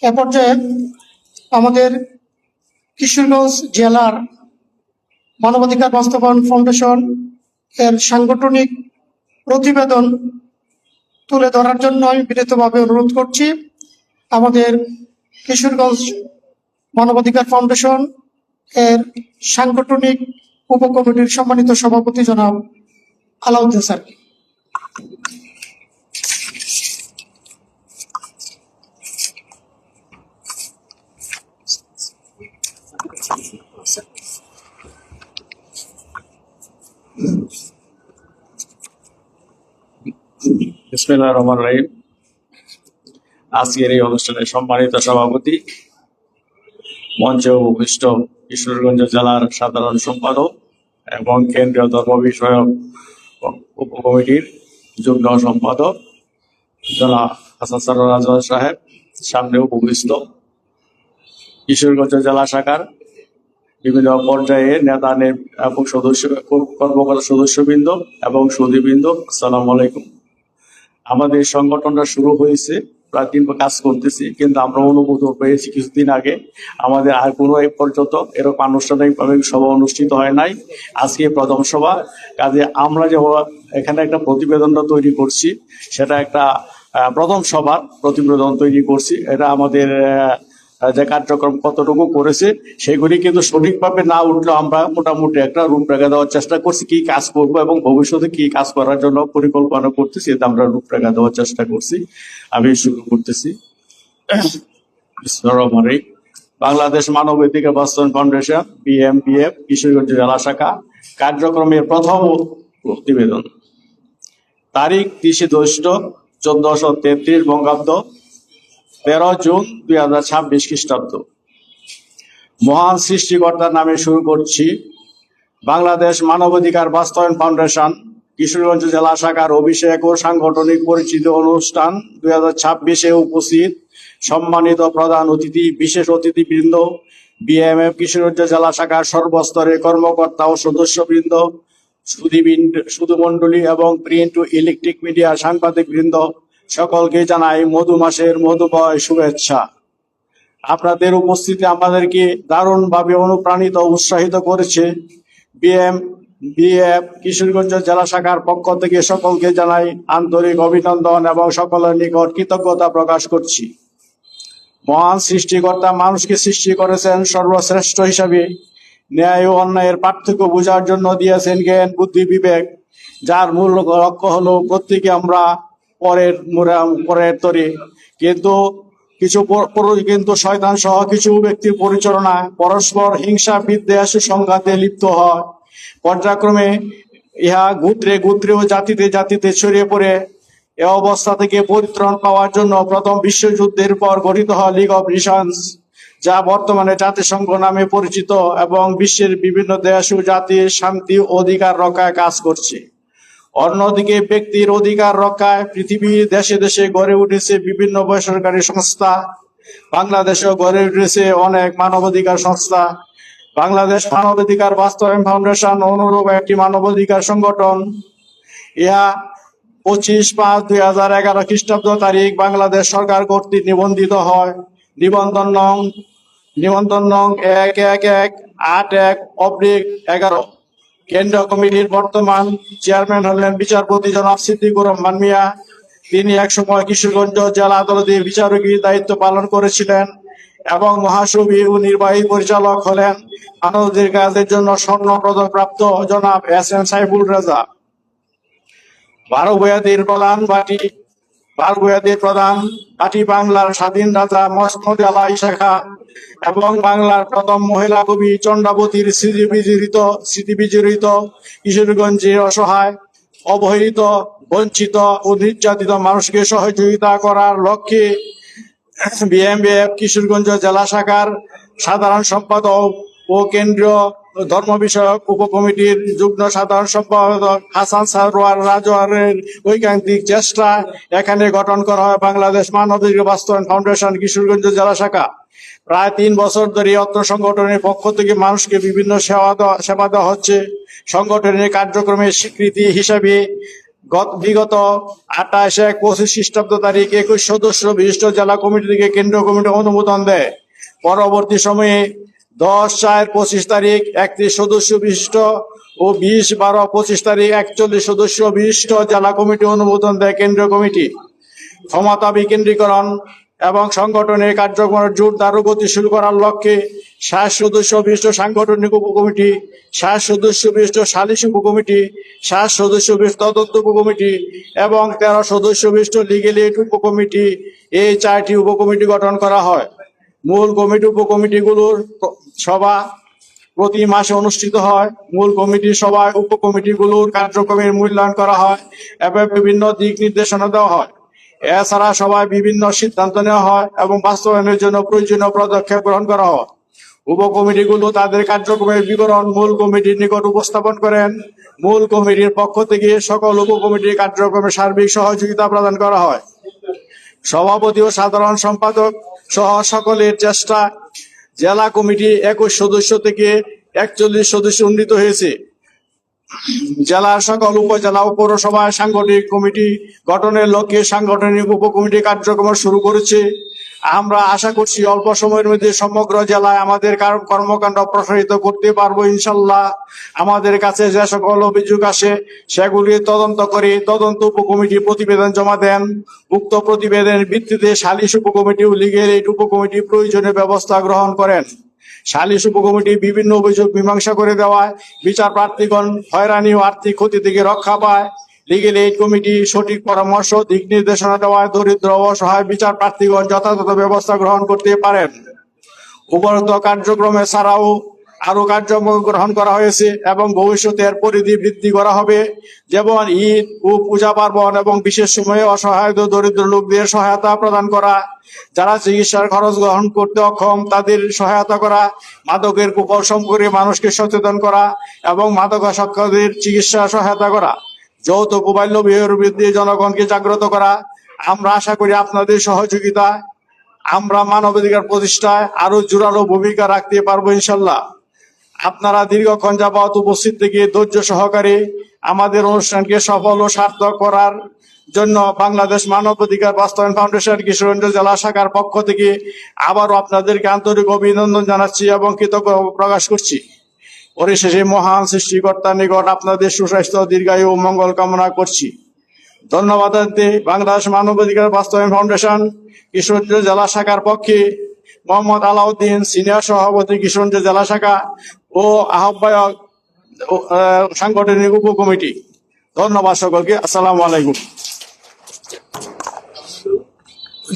এ পর্যায়ে আমাদের কিশোরগঞ্জ জেলার মানবাধিকার বাস্তবায়ন ফাউন্ডেশন এর সাংগঠনিক প্রতিবেদন তুলে ধরার জন্য আমি বিনীতভাবে অনুরোধ করছি আমাদের কিশোরগঞ্জ মানবাধিকার ফাউন্ডেশন এর সাংগঠনিক উপকমিটির সম্মানিত সভাপতি জনাব আলাউদ্দিন স্যার। বিসমিল্লাহির রহমানির রহিম। আজকের এই অনুষ্ঠানের সম্মানিত সভাপতি, মঞ্চে উপবিষ্ট কিশোরগঞ্জ জেলার সাধারণ সম্পাদক এবং কেন্দ্রীয় ধর্ম বিষয়ক উপকমিটির যুগ্ম সম্পাদক জনাব হাসান সরোয়ার আজহার সাহেব, সামনে উপবিষ্ট কিশোরগঞ্জ জেলা শাখার বিভিন্ন পর্যায়ের নেতা এবং সদস্য, কর্মকর্তা, সদস্যবৃন্দ এবং সুধীবৃন্দ, আসসালামু আলাইকুম। আমাদের সংগঠনটা শুরু হয়েছে, প্রায় 3 কাজ করতেছি, কিন্তু আমরা অনুভূত পেয়েছি কিছুদিন আগে আমাদের আর কোনো এই পর্যন্ত এরকম আনুষ্ঠানিকভাবে সভা অনুষ্ঠিত হয় নাই। আজকে প্রথম সভা, কাজে আমরা যে এখানে একটা প্রতিবেদনটা তৈরি করছি, সেটা একটা প্রথম সভার প্রতিবেদন তৈরি করছি। এটা আমাদের যে কার্যক্রম কতটুকু করেছে সেগুলি কিন্তু সঠিকভাবে না উঠলেও আমরা মোটামুটি একটা রূপরেখা দেওয়ার চেষ্টা করছি, কি কাজ করব এবং ভবিষ্যতে কি কাজ করার জন্য পরিকল্পনা করতেছি, এটা আমরা রূপরেখা দেওয়ার চেষ্টা করছি। আমি শুরু করতেছি। বাংলাদেশ মানবাধিকার বাস্তবায়ন ফাউন্ডেশন BMBF কিশোরগঞ্জ জেলা শাখা কার্যক্রমের প্রথম প্রতিবেদন, তারিখ 30 জ্যৈষ্ঠ 1433 বঙ্গাব্দ, 13 জুন 2026 খ্রিস্টাব্দ। মহান সৃষ্টিকর্তার নামে শুরু করছি। বাংলাদেশ মানবাধিকার বাস্তবায়ন ফাউন্ডেশন কিশোরগঞ্জ জেলা শাখার অভিষেক ও সাংগঠনিক পরিচিতি অনুষ্ঠান 2026-এ উপস্থিত সম্মানিত প্রধান অতিথি, বিশেষ অতিথিবৃন্দ, BMF কিশোরগঞ্জ জেলা শাখার সর্বস্তরের কর্মকর্তা ও সদস্যবৃন্দ, সুধীমণ্ডলী এবং প্রিন্ট ও ইলেকট্রিক মিডিয়া সাংবাদিক বৃন্দ, সকলকে জানাই মধু মাসের মধুময় শুভেচ্ছা। আপনাদের উপস্থিতি আমাদেরকে দারুণভাবে অনুপ্রাণিত উৎসাহিত করেছে। BMBF কিশোরগঞ্জ জেলা শাখার পক্ষ থেকে সকলকে জানাই আন্তরিক অভিনন্দন এবং সকলের নিকট কৃতজ্ঞতা প্রকাশ করছি। মহান সৃষ্টিকর্তা মানুষকে সৃষ্টি করেছেন সর্বশ্রেষ্ঠ হিসাবে। ন্যায় ও অন্যায়ের পার্থক্য বোঝার জন্য দিয়েছেন জ্ঞান, বুদ্ধি, বিবেক, যার মূল লক্ষ্য হলো প্রত্যেকে আমরা পরের তরে। কিন্তু শয়তান সহ কিছু ব্যক্তির পরিচালনায় পরস্পর হিংসা, বিদ্বেষ, সংঘাতে লিপ্ত হয়। পর্যায়ক্রমে ইহা গোত্রে গোত্রে ও জাতিতে জাতিতে ছড়িয়ে পড়ে। এ অবস্থা থেকে পরিত্রাণ পাওয়ার জন্য প্রথম বিশ্বযুদ্ধের পর গঠিত হয় লিগ অফ নেশনস, যা বর্তমানে জাতিসংঘ নামে পরিচিত এবং বিশ্বের বিভিন্ন দেশ ও জাতির শান্তি ও অধিকার রক্ষায় কাজ করছে। অন্যদিকে ব্যক্তির অধিকার রক্ষায় পৃথিবীর দেশে দেশে গড়ে উঠেছে বিভিন্ন বেসরকারি সংস্থা। বাংলাদেশেও গড়ে উঠেছে অনেক মানবাধিকার সংস্থা। বাংলাদেশ মানবাধিকার বাস্তবায়ন ফাউন্ডেশন অনুরূপ একটি মানবাধিকার সংগঠন। ইহা 25/5/2011 খ্রিস্টাব্দ তারিখ বাংলাদেশ সরকার কর্তৃক নিবন্ধিত হয়। নিবন্ধন নং 1181/11 কেন্দ্রীয় কমিটির বর্তমান চেয়ারম্যান হলেন বিচারপতি জনাব সিদ্দিকুর রহমান মিয়া। তিনি একসময় কিশোরগঞ্জ জেলা আদালতের বিচারকের দায়িত্ব পালন করেছিলেন এবং মহাসচিব ও নির্বাহী পরিচালক হলেন মানবাধিকার কাজের জন্য স্বর্ণ পদক প্রাপ্ত জনাব SM সাইফুল রেজা। 12 ভূঁইয়াদের প্রধান বাটি বাংলার স্বাধীন রাজা মসনদ আলাই শাখা এবং বাংলার প্রথম মহিলা কবি চন্দ্রাবতীর স্মৃতিবিজড়িত কিশোরগঞ্জের অসহায়, অবহেলিত, বঞ্চিত ও নির্যাতিত মানুষকে সহযোগিতা করার লক্ষ্যে BMBF কিশোরগঞ্জ জেলা শাখার সাধারণ সম্পাদক ও কেন্দ্রীয় ধর্ম বিষয়ক উপকমিটির যুগ্ম সাধারণ সম্পাদক হাসান সরোয়ার রাজওয়ারের ঐকান্তিক চেষ্টা এখানে গঠন করা হয় বাংলাদেশ মানবাধিকার বাস্তবায়ন ফাউন্ডেশন কিশোরগঞ্জ জেলা শাখা। প্রায় 3 বছর ধরে অত্র সংগঠনের পক্ষ থেকে মানুষকে বিভিন্ন সেবা দেওয়া হচ্ছে। সংগঠনের কার্যক্রমের স্বীকৃতি হিসাবে বিগত 28/1/25 খ্রিস্টাব্দ তারিখ 21 সদস্য বিশিষ্ট জেলা কমিটি থেকে কেন্দ্রীয় কমিটি অনুমোদন দেয়। পরবর্তী সময়ে 10/4/25 তারিখ 31 সদস্য বিশিষ্ট ও 20/12/25 তারিখ 41 সদস্য বিশিষ্ট জেলা কমিটি অনুমোদন দেয় কেন্দ্রীয় কমিটি। ক্ষমতা বিকেন্দ্রীকরণ এবং সংগঠনের কার্যক্রম জোরদার ও গতিশীল করার লক্ষ্যে 60 সদস্য বিশিষ্ট সাংগঠনিক উপকমিটি, 60 সদস্য বিশিষ্ট সালিশ উপকমিটি, 60 সদস্য বিশিষ্ট তদন্ত উপকমিটি এবং 13 সদস্য বিশিষ্ট লিগ্যাল এইড উপকমিটি, এই 4টি উপকমিটি গঠন করা হয়। মূল কমিটি উপকমিটিগুলোর সভা প্রতি মাসে অনুষ্ঠিত হয়। মূল কমিটির সভায় উপকমিটিগুলোর কার্যক্রমের মূল্যায়ন করা হয় এবং বিভিন্ন দিক নির্দেশনা দেওয়া হয়। এছাড়া সভায় বিভিন্ন সিদ্ধান্ত নেওয়া হয় এবং বাস্তবায়নের জন্য প্রয়োজনীয় পদক্ষেপ গ্রহণ করা হয়। উপকমিটিগুলো তাদের কার্যক্রমের বিবরণ মূল কমিটির নিকট উপস্থাপন করেন। মূল কমিটির পক্ষ থেকে সকল উপকমিটির কার্যক্রমে সার্বিক সহযোগিতা প্রদান করা হয়। সভাপতি ও সাধারণ সম্পাদক সহ সকলের চেষ্টা জেলা কমিটি 21 সদস্য থেকে 41 সদস্য উন্নীত হয়েছে। জেলার সকল উপজেলা ও পৌরসভায় সাংগঠনিক কমিটি গঠনের লক্ষ্যে সাংগঠনিক উপকমিটি কার্যক্রম শুরু করেছে। আমরা আশা করছি অল্প সময়ের মধ্যে সমগ্র জেলায় আমাদের কর্মকাণ্ড প্রসারিত করতে পারবো ইনশাল্লাহ। আমাদের কাছে যে সকল অভিযোগ আসে সেগুলি তদন্ত করে তদন্ত উপকমিটি প্রতিবেদন জমা দেন। উক্ত প্রতিবেদনের ভিত্তিতে সালিশ উপকমিটি ও লিগ্যাল এইড উপকমিটি প্রয়োজনীয় ব্যবস্থা গ্রহণ করেন। সালিশ উপকমিটি বিভিন্ন অভিযোগ মীমাংসা করে দেওয়ায় বিচার প্রার্থীগণ হয়রানি ও আর্থিক ক্ষতি থেকে রক্ষা পায়। লিগ্যাল এইড কমিটি সঠিক পরামর্শ দিক নির্দেশনা দেওয়ায় দরিদ্র ও অসহায় বিচার প্রার্থীগণ যথাযথ ব্যবস্থা গ্রহণ করতে পারেন। উপরোক্ত কার্যক্রমে ছাড়াও আরো কার্যক্রম গ্রহণ করা হয়েছে এবং ভবিষ্যতে এর পরিধি বৃদ্ধি করা হবে, যেমন ঈদ ও পূজা পার্বণ এবং বিশেষ সময়ে অসহায় ও দরিদ্র লোকদের সহায়তা প্রদান করা, যারা চিকিৎসার খরচ গ্রহণ করতে অক্ষম তাদের সহায়তা করা, মাদকের কুফল সম্পর্কে মানুষকে সচেতন করা এবং মাদকাসক্তদের চিকিৎসা সহায়তা করা, যৌতুক ও বাল্য বিবাহের বিরুদ্ধে জনগণকে জাগ্রত করা। আমরা আশা করি আপনাদের সহযোগিতা আমরা মানবাধিকার প্রতিষ্ঠায় আরো জোরালো ভূমিকা রাখতে পারবো ইনশাল্লাহ। আপনারা দীর্ঘক্ষণ যাবৎ উপস্থিত থেকে ধৈর্য সহকারে আমাদের অনুষ্ঠানকে সফল ও সার্থক করার জন্য বাংলাদেশ মানবাধিকার বাস্তবায়ন ফাউন্ডেশন কিশোরগঞ্জ জেলা শাখার পক্ষ থেকে আবারও আপনাদেরকে আন্তরিক অভিনন্দন জানাচ্ছি এবং কৃতজ্ঞতা প্রকাশ করছি। পরিশেষে মহান সৃষ্টিকর্তার নিকট আপনাদের সুস্বাস্থ্য, দীর্ঘায়ু ও মঙ্গল কামনা করছি। ধন্যবাদ জানাতে বাংলাদেশ মানবাধিকার বাস্তবায়ন ফাউন্ডেশন কিশোরগঞ্জ জেলা শাখার পক্ষে মোহাম্মদ আলাউদ্দিন, সিনিয়র সভাপতি কিশোরগঞ্জ জেলা শাখা ও আহ্বায়ক সাংগঠনিক উপকমিটি। ধন্যবাদ সকলকে। আসসালামু আলাইকুম।